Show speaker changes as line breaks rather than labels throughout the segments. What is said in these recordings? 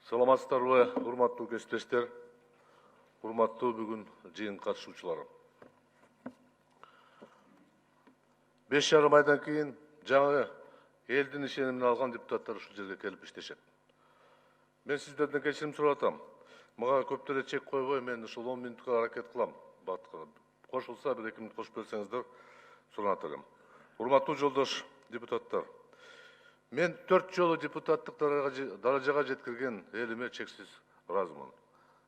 Саламатсыздарбы, урматтуу кесиптештер, урматтуу бүгүн жыйын катышуучулар. 5,5 айдан кийин жаңы элдин ишенимин алган депутаттар ушул жерге келип иштешет. Мен сиздерден кечирим сурап атам. Мага көптөр чек койбой, мен ушул 10 мүнөткө аракет кылам. Кошулса бир 2 мүнөт кошуп берсеңиздер суранат элем. Урматтуу жолдош депутаттар, мен 4 жолу депутаттык даражага жеткирген элиме чексиз ыраазымын.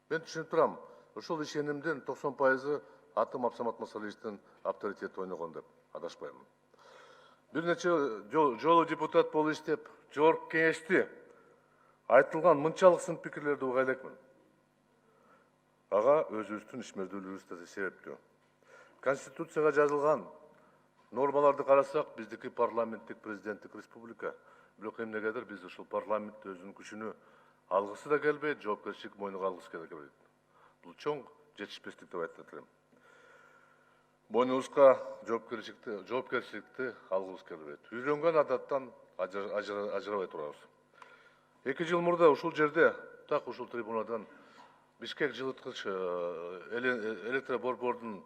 Мен түшүнүп турам, ушул ишенимдин 90% Атым Абсамат Масалиевичтин авторитети ойногон деп адашпаймын. Бир нече жолу депутат болуп иштеп, жогорку кеңешти айтылган мынчалык сын пикирлерди уга элекмин. Ага өзүбүздүн ишмердүүлүгүбүз да себептүү. Конституцияга жазылган нормаларды карасак, биздики парламенттик президенттик республика. Бирок эмнегедир биз ушул парламент өзүнүн күчүнө алгысы да келбейт, жоопкерчилик мойнуга алгысы келбейт. Бул чоң жетишпестик деп айтат элем. Мойнубузга жоопкерчиликти алгыбыз келбейт. Үйрөнгөн адаттан ажырабай турабыз. 2 жыл мурда ушул жерде, так ушул трибунадан Бишкек жылыткыч электроборбордун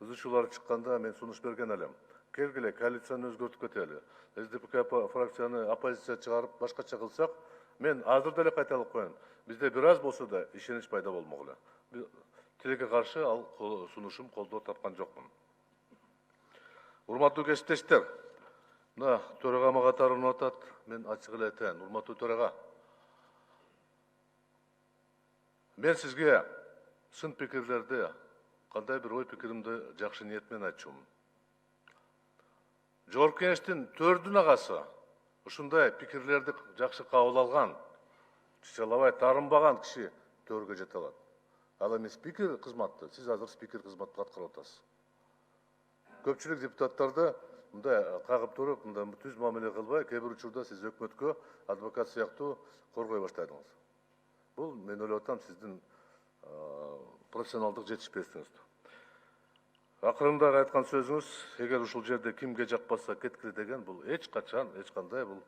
үзүүчүлөрү чыкканда мен сунуш берген элем. Келгиле, коалицияны өзгөртүп кетели. СДПК фракцияны оппозиция чыгарып, башкача кылсак, мен азыр деле кайталап коеюн. Бизде бир аз болсо да ишенич пайда болмогула. Тилекке каршы ал сунушум колдоо тапкан жокмун. Урматтуу кесиптештер, мына төрага мага тарынып атат. Мен ачык эле айтайын, урматтуу төрага. Мен сизге сын пикирлерди, кандай бир ой пикиримди жакшы ниет менен айтчумун. Жогорку кеңештин 4 агасы ушундай пикирлерди жакшы кабыл алган, чычалабай тарынбаган киши төргө жете алат. Ал эми спикер кызматты, сиз азыр спикер кызматты аткарып атасыз. Көпчүлүк депутаттарды мындай кагып туруп, мындай түз мамиле кылбай, кээ бир учурда сиз өкмөткө адвокат сыяктуу коргой баштадыңыз. Бул мен ойлоп атам сиздин профессионалдык жетишпестигиңиз. Акырында айткан сөзүңүз, эгер ушул жерде кимге жакпаса кеткиле деген, бул эч кандай бул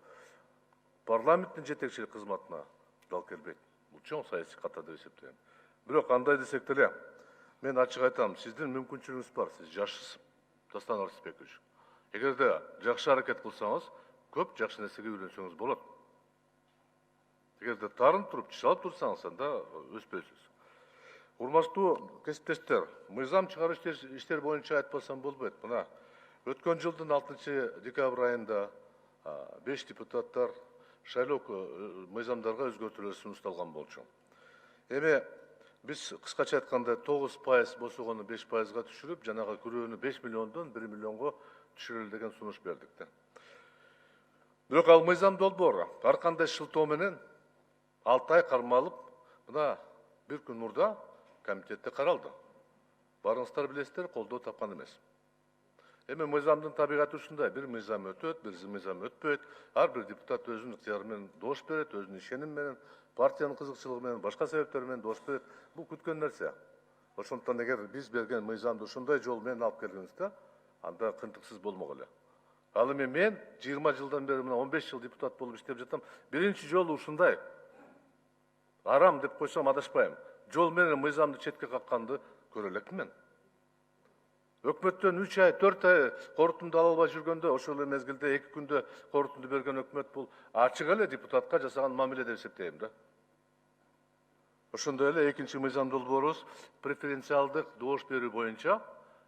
парламенттин жетекчилик кызматына дал келбейт. Бул чоң саясий ката деп эсептейм. Бирок андай десек деле, мен ачык айтам, сиздин мүмкүнчүлүгүңүз бар, сиз жашсыз, Дастан Арсызбекович. Эгерде жакшы аракет кылсаңыз, көп жакшы нерсеге үйрөнсөңүз болот. Эгерде тарын туруп, чычалып турсаңыз, анда өспөйсүз. Урматтуу кесиптештер, мыйзам чыгаруу иштер боюнча айтпасам болбойт. Мына өткөн жылдын 6 декабрь айында 5 депутаттар шайлоо мыйзамдарга өзгөртүүлөр сунушталган болчу. Эми биз кыскача айтканда 9% босогону 5%га түшүрүп, жанагы күрөөнү 5 миллиондон 1 миллионго түшүрөлү деген сунуш бердик. Бирок ал мыйзам долбоору ар кандай шылтоо менен 6 ай кармалып, мына бир күн мурда комитетте каралды. Барыңыздар билесиздер, колдоо тапкан эмес. Эми мыйзамдын табигаты ушундай, бир мыйзам өтөт, бир мыйзам өтпөйт. Ар бир депутат өзүнүн ыктыяры менен добуш берет, өзүнүн ишеними менен, партиянын кызыкчылыгы менен, башка себептер менен добуш берет. Бул күткөн нерсе. Ошондуктан эгер биз берген мыйзамды ушундай жол менен алып келгенибизде, анда кынтыксыз болмок эле. Ал эми мен 20 жылдан бери, 15 жыл депутат болуп иштеп жатам. Биринчи жолу ушундай арам деп койсом адашпайм. Жол менен мыйзамды четке какканды көрө элекмин мен. Өкмөттөн 3 ай, 4 ай корутунду ала албай жүргөндө, ошол эле мезгилде 2 күндө корутунду берген өкмөт бул ачык эле депутатка жасаган мамиле деп эсептейм да. Ошондой эле экинчи мыйзам долбоорубуз преференциалдык добуш берүү боюнча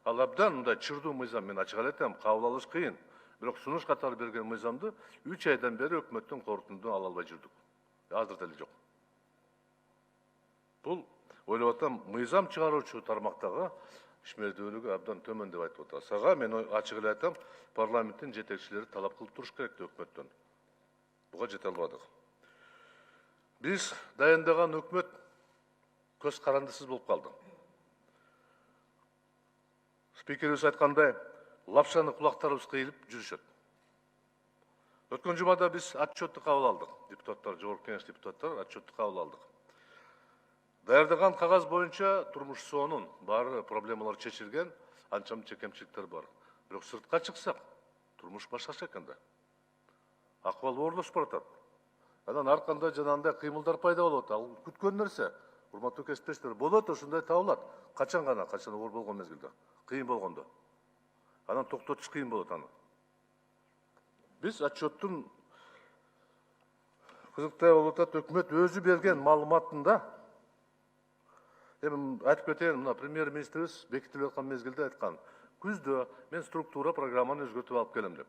ал абдан мындай чырдуу мыйзам, мен ачык айтам, кабыл алыш кыйын. Бирок сунуш катары берген мыйзамды 3 айдан бери өкмөттөн корутунду ала албай жүрдүк. Азыр деле жок. Бул ойлоп атам, мыйзам чыгаруучу тармактагы ишмердүүлүгү абдан төмөн деп айтып атат. Сага мен ачык эле айтам, парламенттин жетекчилери талап кылып туруш керек өкмөттөн. Буга жете албадык. Биз дайындаган өкмөт көз карандысыз болуп калды. Спикерибиз айткандай, лапшаны кулактарыбыз кыйылып жүрүшөт. Өткөн жумада биз отчетту кабыл алдык. Депутаттар, жогорку кеңеш депутаттары отчетту кабыл алдык. Даярдаган кагаз боюнча турмуш соонун баары проблемалар чечилген, анча мынча кемчиликтер бар. Бирок сыртка чыксак, турмуш башкача экен да. Акыбал оорлошуп баратат. Анан ар кандай жанагындай кыймылдар пайда болот. Ал күткөн нерсе. Урматтуу кесиптештер, болот, ушундай табылат. Качан оор болгон мезгилде, кыйын болгондо. Анан токтотуш кыйын болот аны. Биз отчеттун кызыктай болуп атат, өкмөт өзү берген маалыматында, эми айтып кетейин, мына премьер-министрибиз бекитилип аткан мезгилде айткан, күздө мен структура программаны өзгөртүп алып келем деп.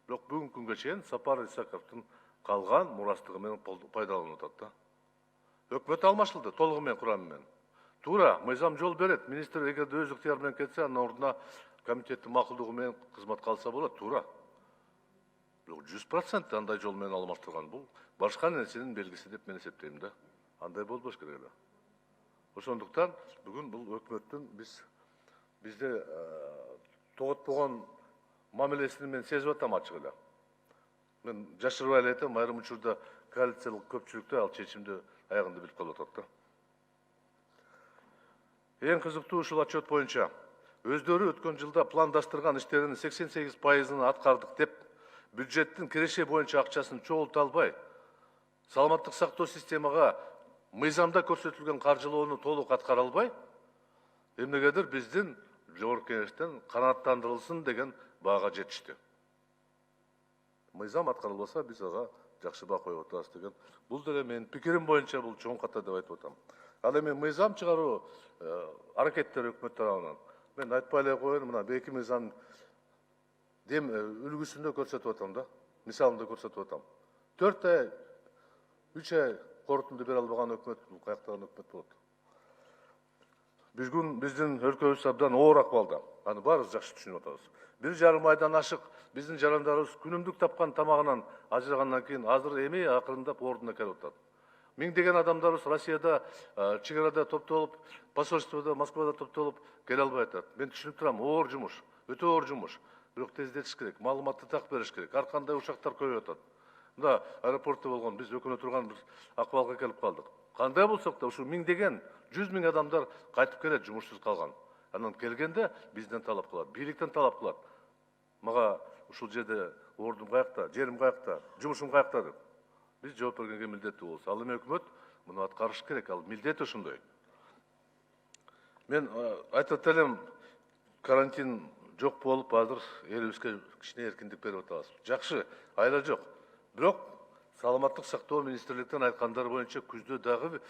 Бирок бүгүнкү күнгө чейин Сапар Исаковдун калган мурастыгы менен пайдаланып атат да. Өкмөт алмашылды толугу менен, курамы менен. Туура, мыйзам жол берет. Министр эгерде өз ыктыяры менен кетсе, анын ордуна комитеттин макулдугу менен кызматка алса болот, туура. Бирок 100% андай жол менен алмаштырган бул башка нерсенин белгиси деп мен эсептейм да. Андай болбош керек эле. Ошондуктан бүгүн бул өкмөттүн бизде тоготпогон мамилесин мен сезип атам ачык эле. Мен жашырбай эле айтам, айрым учурда коалициялык көпчүлүктө ал чечимди аягында билип калып атат да. Эң кызыктуу ушул отчет боюнча өздөрү өткөн жылда пландаштырган иштеринин 88%-ын аткардык деп, бюджеттин киреше боюнча акчасын чогулта албай, саламаттык сактоо системага мыйзамда көрсөтүлгөн каржылоону толук аткара албай, эмнегедир биздин жогорку кеңештен канааттандырылсын деген баага жетишти. Мыйзам аткарылбаса, биз ага жакшы баа коюп атабыз деген. Бул деле менин пикирим боюнча бул чоң ката деп айтып атам. Ал эми мыйзам чыгаруу аракеттери өкмөт тарабынан. Мен айтпай эле коеюн, мына Бейки мыйзам дем үлгүсүндө көрсөтүп атам да, мисалында көрсөтүп атам. 4 ай, 3 ай корутунду бере албаган өкмөт бул каяктаган өкмөт болот. Бүгүн биздин өлкөбүз абдан оор акыбалда. Аны баарыбыз жакшы түшүнүп атабыз. 1,5 айдан ашык биздин жарандарыбыз күнүмдүк тапкан тамагынан ажырагандан кийин азыр эми акырындап ордуна келип атат. Миңдеген адамдарыбыз Россияда, чек арада топтолуп, посольствода, Москвада топтолуп келе албай атат. Мен түшүнүп турам, оор жумуш, өтө оор жумуш. Бирок тездетиш керек, маалыматты так бериш керек. Ар кандай учактар көбөйүп атат. Мында аэропортто болгон, биз өкүнө турган бир акыбалга келип калдык. Кандай болсок да, ушу миңдеген, 100 миң адамдар кайтып келет, жумушсуз калган. Анан келгенде бизден талап кылат, бийликтен талап кылат. Мага ушул жерде ордум каякта, жерим каякта, жумушум каякта деп. Биз жооп бергенге милдеттүү болобуз. Ал эми өкмөт муну аткарыш керек, ал милдет ошондой. Мен айтып элем, карантин жок болуп, азыр элибизге кичине эркиндик берип атабыз. Жакшы, айла жок. Бирок саламаттык сактоо министрликтен айткандар боюнча күздө дагы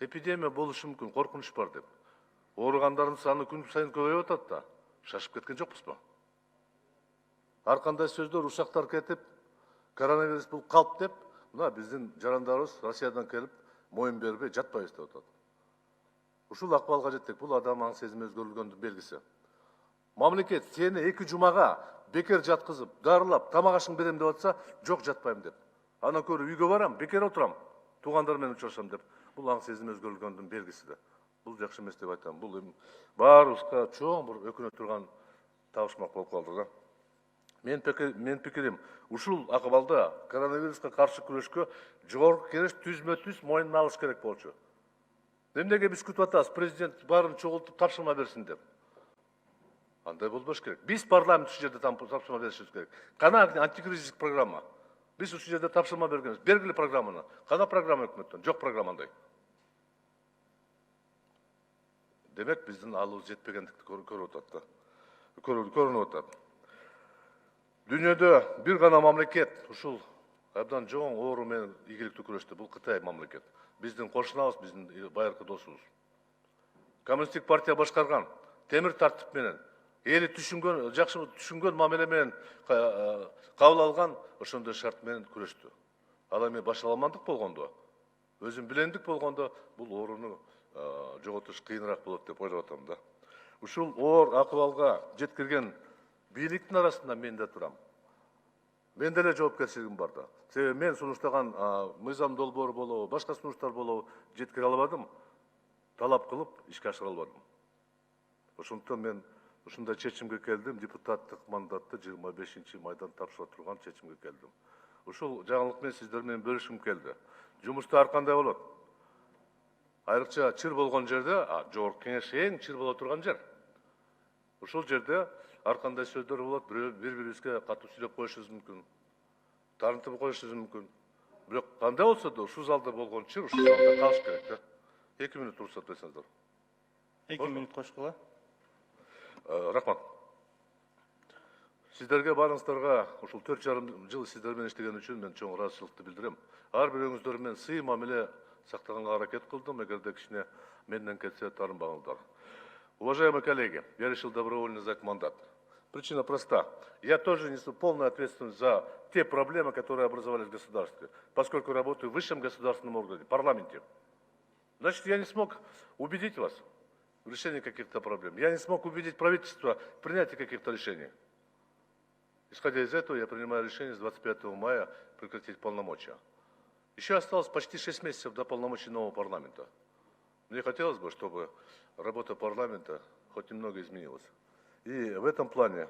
эпидемия болушу мүмкүн, коркунуч бар деп. Ооругандардын саны күн сайын көбөйүп атат да. Шашып кеткен жокпузбу? Ар кандай сөздөр, ушактар кетип, коронавирус бул калп деп, мына биздин жарандарыбыз Россиядан келип, моюн бербей жатпайбыз деп атат. Ушул акыбалга жеттик. Бул адам аң сезими өзгөрүлгөндүн белгиси. Мамлекет сени 2 жумага бекер жаткызып, дарылап, тамак ашың берем деп атса, жок жатпайм деп. Анан көрүп үйгө барам, бекер отурам, туугандар менен учурашам деп. Бул аң сезими өзгөрүлгөндүн белгиси да. Бул жакшы эмес деп айтам. Бул баарыбызга чоң бир өкүнө турган табышмак болуп калды да. Мен пикирим, ушул акыбалда коронавируска каршы күрөшкө жогорку кеңеш түзмө-түз мойнуна алыш керек болчу. Эмнеге биз күтүп атабыз, президент баарын чогултуп тапшырма берсин деп. Андай болбош керек. Биз парламент ушул жерде тапшырма беришибиз керек. Кана антикризистик программа. Биз ушул жерде тапшырма бергенбиз. Бергиле программаны. Кана программа өкмөттөн? Жок программандай. Демек биздин алыбыз жетпегендикти көрүп атат да. Көрүнүп атат. Дүйнөдө бир гана мамлекет ушул абдан жоң оору менен ийгиликтүү күрөштү. Бул Кытай мамлекет. Биздин кошунабыз, биздин байыркы досубуз. Коммунисттик партия башкарган темир тартип менен, эли түшүнгөн, жакшы түшүнгөн мамиле менен кабыл алган ошондой шарт менен күрөштү. Ал эми башаламандык болгондо, өзүн билендик болгондо бул ооруну жоготуш кыйыныраак болот деп ойлоп атам да. Ушул оор акыбалга жеткирген бийликтин арасында мен да турам. Мен деле жоопкерчилигим бар да. Себеби мен сунуштаган мыйзам долбоору болобу, башка сунуштар болобу жеткире албадым, талап кылып ишке ашыра албадым. Ошондуктан мен ушундай чечимге келдим, депутаттык мандатты 25-майдан тапшыра турган чечимге келдим. Ушул жаңылык менен сиздер менен бөлүшкүм келди. Жумушта ар кандай болот? Айрыкча чыр болгон жерде, жогорку кеңеш эң чыр боло турган жер. Ушул жерде ар кандай сөздөр болот, бири-бирибизге катуу сүйлөп коюшубуз мүмкүн, тартынтып коюшубуз мүмкүн. Бирок кандай болсо да ушул залда болгон чыр ушул залда калыш керек да. 2 минут уруксат берсеңиздер.
2 минут кошкула.
Рахмат. Сиздерге барыңыздарга ушул 4,5 жыл сиздер менен иштеген үчүн мен чоң ыраазычылыкты билдирем. Ар бирөөңүздөр менен сый мамиле сактаганга аракет кылдым. Эгерде кичине менден кетсе таарынбаңыздар. Уважаемые коллеги, я решил добровольно сдать мандат. Причина проста. Я тоже несу полную ответственность за те проблемы, которые образовались в государстве, поскольку работаю в высшем государственном органе, парламенте. Значит, я не смог убедить вас в решении каких-то проблем. Я не смог убедить правительство в принятии каких-то решений. Исходя из этого, я принимаю решение с 25 мая прекратить полномочия. Еще осталось почти 6 месяцев до полномочий нового парламента. Мне хотелось бы, чтобы работа парламента хоть немного изменилась. И в этом плане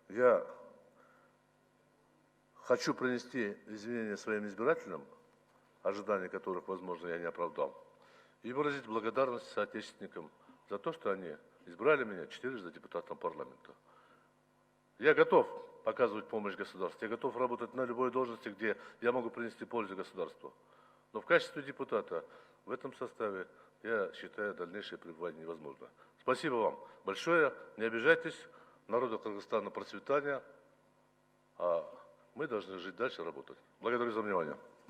я хочу принести извинения своим избирателям, ожидания которых, возможно, я не оправдал, и выразить благодарность соотечественникам за то, что они избрали меня 4 депутатом парламента. Я готов оказывать помощь государству, я готов работать на любой должности, где я могу принести пользу государству. Но в качестве депутата в этом составе я считаю дальнейшее пребывание невозможно. Спасибо вам большое, не обижайтесь, народу Кыргызстана процветания, а мы должны жить дальше, работать. Благодарю за внимание.